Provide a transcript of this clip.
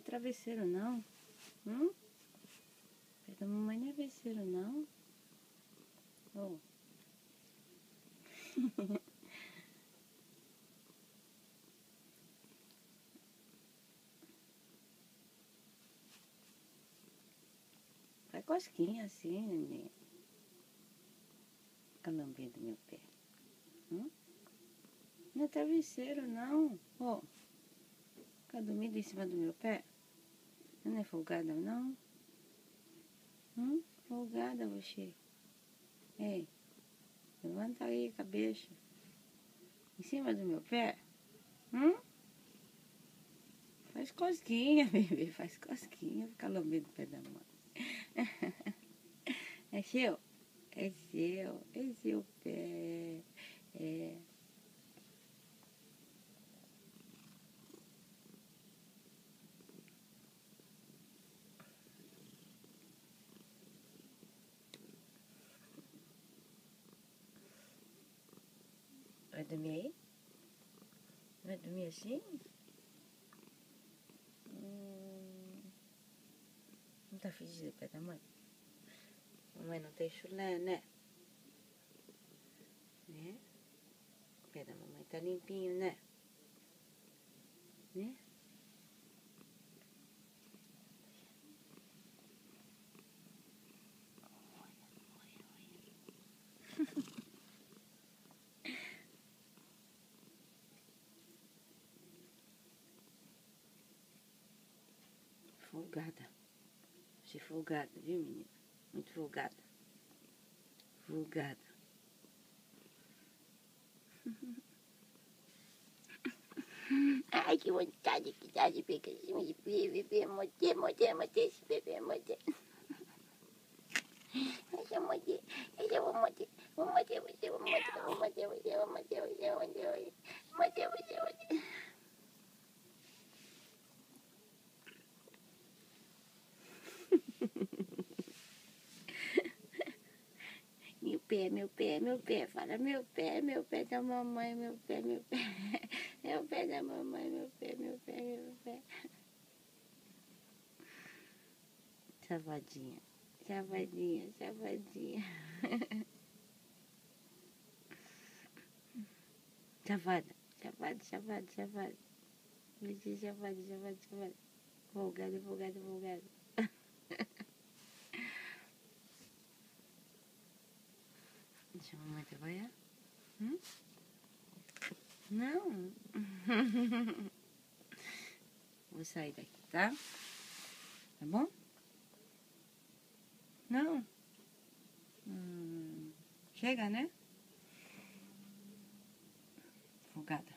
é travesseiro, não. Pé da mamãe não é travesseiro, não. Oh. Faz cosquinha assim, neném. Fica lambendo meu pé. Não é travesseiro, não. Ó. Fica dormindo em cima do meu pé. Não é folgada, não? Folgada você. Ei. Levanta aí, cabeça. Em cima do meu pé? Faz cosquinha, bebê. Faz cosquinha. Fica lambendo o pé da mãe. É seu? É seu. É seu pé. É. Vai dormir aí? Vai dormir assim? Não tá fedido o pé da mãe? Mamãe não tem chulé, né? Né? O pé da mamãe tá limpinho, né? Né? Folgada. Você é folgada, viu, menina? Muito folgada. Folgada. Ai, que vontade que dá de pegar esse bebê, morder esse bebê, morder. Eu morder, eu vou morder você, vou morder você. Meu pé, fala meu pé da mamãe, meu pé, meu pé da mamãe, meu pé. Chavadinha. Chavada. Me diz chavada. Folgada. Deixa a mamãe trabalhar. Não. Vou sair daqui, tá? Tá bom? Não. Chega, né? Folgada.